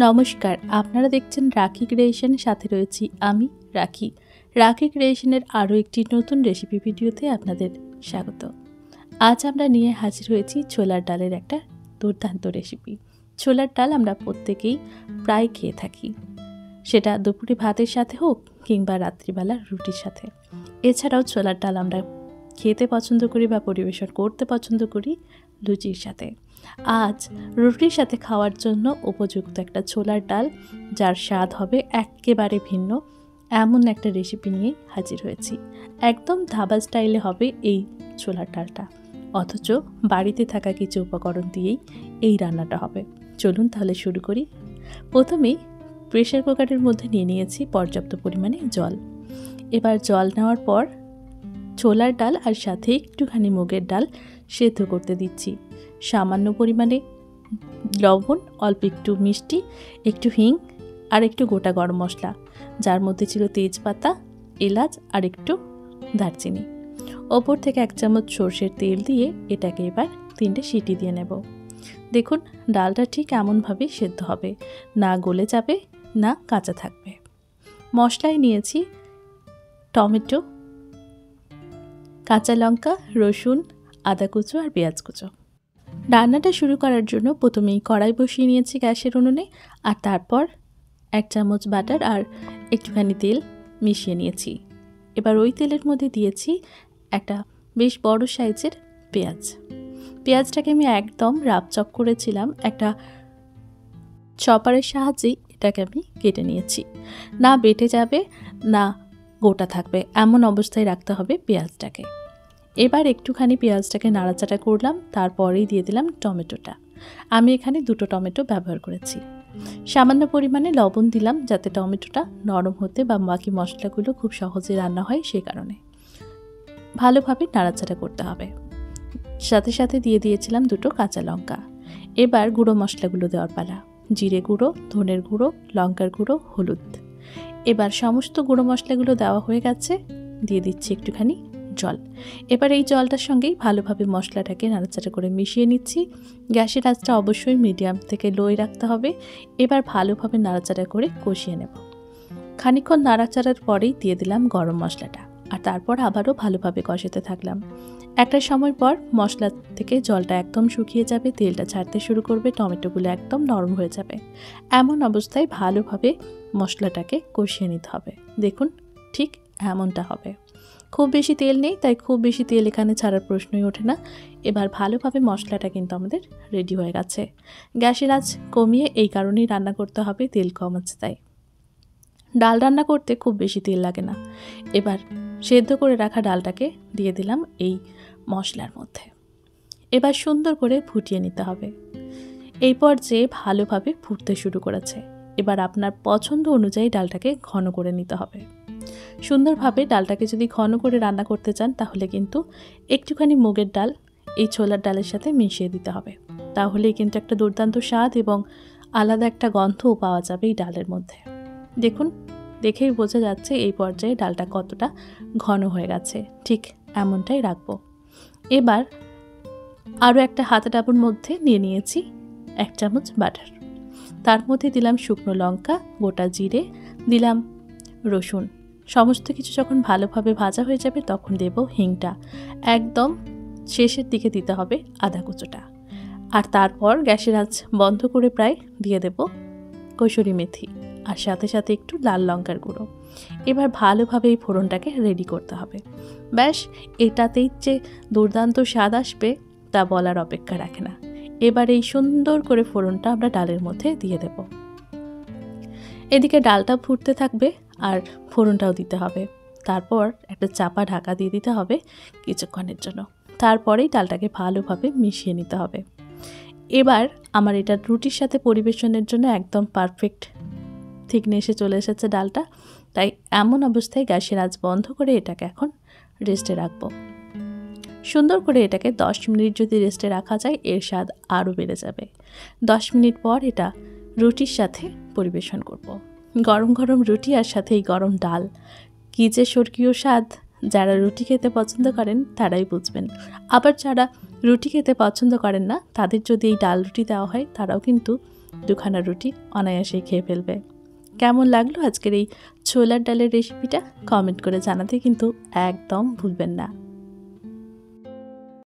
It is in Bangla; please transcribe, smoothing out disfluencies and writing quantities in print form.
নমস্কার, আপনারা দেখছেন রাখি ক্রিয়েশনের সাথে রয়েছি আমি রাখি। রাখি ক্রিয়েশনের আরও একটি নতুন রেসিপি ভিডিওতে আপনাদের স্বাগত। আজ আমরা নিয়ে হাজির হয়েছি ছোলার ডালের একটা দুর্দান্ত রেসিপি। ছোলার ডাল আমরা প্রত্যেকেই প্রায় খেয়ে থাকি, সেটা দুপুরে ভাতের সাথে হোক কিংবা রাত্রিবেলা রুটির সাথে। এছাড়াও ছোলার ডাল আমরা খেতে পছন্দ করি বা পরিবেশন করতে পছন্দ করি লুচির সাথে। আজ রুটির সাথে খাওয়ার জন্য উপযুক্ত একটা ছোলার ডাল, যার স্বাদ হবে একেবারে ভিন্ন, এমন একটা রেসিপি নিয়ে হাজির হয়েছি। একদম ধাবা স্টাইলে হবে এই ছোলার ডালটা, অথচ বাড়িতে থাকা কিছু উপকরণ দিয়েই এই রান্নাটা হবে। চলুন তাহলে শুরু করি। প্রথমেই প্রেসার কুকারের মধ্যে নিয়ে নিয়েছি পর্যাপ্ত পরিমাণে জল। এবার জল নেওয়ার পর ছোলার ডাল আর সাথে একটুখানি মুগের ডাল সেদ্ধ করতে দিচ্ছি। সামান্য পরিমাণে লবণ, অল্প একটু মিষ্টি, একটু হিং আর একটু গোটা গরম মশলা, যার মধ্যে ছিল তেজপাতা, এলাচ আর একটু দারচিনি। ওপর থেকে 1 চামচ সর্ষের তেল দিয়ে এটাকে এবার 3টে সিটি দিয়ে নেব। দেখুন ডালটা ঠিক এমনভাবে সেদ্ধ হবে, না গলে যাবে না কাঁচা থাকবে। মশলায় নিয়েছি টমেটো, কাঁচা লঙ্কা, রসুন, আদা কুচো আর পেঁয়াজ কুচো। রান্নাটা শুরু করার জন্য প্রথমেই কড়াই বসিয়ে নিয়েছি গ্যাসের উনুনে, আর তারপর 1 চামচ বাটার আর একটুখানি তেল মিশিয়ে নিয়েছি। এবার ওই তেলের মধ্যে দিয়েছি একটা বেশ বড় সাইজের পেঁয়াজ। পেঁয়াজটাকে আমি একদম রাফ চপ করেছিলাম, একটা চপারের সাহায্যেই এটাকে আমি কেটে নিয়েছি। না বেটে যাবে না গোটা থাকবে, এমন অবস্থায় রাখতে হবে পেঁয়াজটাকে। এবার একটুখানি পেঁয়াজটাকে নাড়াচাড়া করলাম, তারপরেই দিয়ে দিলাম টমেটোটা। আমি এখানে 2টো টমেটো ব্যবহার করেছি। সামান্য পরিমাণে লবণ দিলাম, যাতে টমেটোটা নরম হতে বা বাকি মশলাগুলো খুব সহজে রান্না হয়, সেই কারণে ভালোভাবে নাড়াচাড়া করতে হবে। সাথে সাথে দিয়ে দিয়েছিলাম 2টো কাঁচা লঙ্কা। এবার গুঁড়ো মশলাগুলো দেওয়ার পালা। জিরে গুঁড়ো, ধনের গুঁড়ো, লঙ্কার গুঁড়ো, হলুদ। এবার সমস্ত গুঁড়ো মশলাগুলো দেওয়া হয়ে গেছে, দিয়ে দিচ্ছি একটুখানি জল। এবার এই জলটার সঙ্গেই ভালোভাবে মশলাটাকে নাড়াচাড়া করে মিশিয়ে নিচ্ছি। গ্যাসের আঁচটা অবশ্যই মিডিয়াম থেকে লোয় রাখতে হবে। এবার ভালোভাবে নাড়াচাড়া করে কষিয়ে নেব। খানিকক্ষণ নাড়াচাড়ার পরেই দিয়ে দিলাম গরম মশলাটা, আর তারপর আবারও ভালোভাবে কষাতে থাকলাম। একটা সময় পর মশলা থেকে জলটা একদম শুকিয়ে যাবে, তেলটা ছাড়তে শুরু করবে, টমেটোগুলো একদম নরম হয়ে যাবে। এমন অবস্থায় ভালোভাবে মশলাটাকে কষিয়ে নিতে হবে। দেখুন ঠিক এমনটা হবে। খুব বেশি তেল নেই, তাই খুব বেশি তেল এখানে ছাড়ার প্রশ্নই ওঠে না। এবার ভালোভাবে মশলাটা কিন্তু আমাদের রেডি হয়ে গেছে। গ্যাসের আঁচ কমিয়ে এই কারণেই রান্না করতে হবে, তেল কম আছে তাই। ডাল রান্না করতে খুব বেশি তেল লাগে না। এবার সেদ্ধ করে রাখা ডালটাকে দিয়ে দিলাম এই মশলার মধ্যে। এবার সুন্দর করে ফুটিয়ে নিতে হবে। এই পর্যায়ে ভালোভাবে ফুটতে শুরু করেছে। এবার আপনার পছন্দ অনুযায়ী ডালটাকে ঘন করে নিতে হবে। সুন্দরভাবে ডালটাকে যদি ঘন করে রান্না করতে চান, তাহলে কিন্তু একটুখানি মুগের ডাল এই ছোলার ডালের সাথে মিশিয়ে দিতে হবে। তাহলেই কিন্তু একটা দুর্দান্ত স্বাদ এবং আলাদা একটা গন্ধও পাওয়া যাবে এই ডালের মধ্যে। দেখুন দেখেই বোঝা যাচ্ছে এই পর্যায়ে ডালটা কতটা ঘন হয়ে গেছে, ঠিক এমনটাই রাখবো। এবার আরও একটা হাতে ডাবুর মধ্যে নিয়ে নিয়েছি 1 চামচ বাটার। তার মধ্যে দিলাম শুকনো লঙ্কা, গোটা জিরে, দিলাম রসুন। সমস্ত কিছু যখন ভালোভাবে ভাজা হয়ে যাবে তখন দেব হিংটা। একদম শেষের দিকে দিতে হবে আদা কুচোটা। আর তারপর গ্যাসের আঁচ বন্ধ করে প্রায় দিয়ে দেব কসুরি মেথি, আর সাথে সাথে একটু লাল লঙ্কার গুঁড়ো। এবার ভালোভাবে এই ফোড়নটাকে রেডি করতে হবে। ব্যাস, এটাতেই যে দুর্দান্ত স্বাদ আসবে তা বলার অপেক্ষা রাখে না। এবার এই সুন্দর করে ফোড়নটা আমরা ডালের মধ্যে দিয়ে দেব। এদিকে ডালটা ফুটতে থাকবে আর ফোড়নটাও দিতে হবে। তারপর একটা চাপা ঢাকা দিয়ে দিতে হবে কিছুক্ষণের জন্য। তারপরেই ডালটাকে ভালোভাবে মিশিয়ে নিতে হবে। এবার আমার এটা রুটির সাথে পরিবেশনের জন্য একদম পারফেক্ট থিকনেসে চলে এসেছে ডালটা। তাই এমন অবস্থায় গ্যাসের আঁচ বন্ধ করে এটাকে এখন রেস্টে রাখবো। সুন্দর করে এটাকে 10 মিনিট যদি রেস্টে রাখা যায়, এর স্বাদ আরও বেড়ে যাবে। 10 মিনিট পর এটা রুটির সাথে পরিবেশন করব। গরম গরম রুটি আর সাথে এই গরম ডাল, কী যে স্বর্গীয় স্বাদ! যারা রুটি খেতে পছন্দ করেন তারাই বুঝবেন। আবার যারা রুটি খেতে পছন্দ করেন না, তাদের যদি এই ডাল রুটি দেওয়া হয়, তারাও কিন্তু দুখানা রুটি অনায়াসেই খেয়ে ফেলবে। কেমন লাগলো আজকের এই ছোলার ডালের রেসিপিটা কমেন্ট করে জানাতে কিন্তু একদম ভুলবেন না।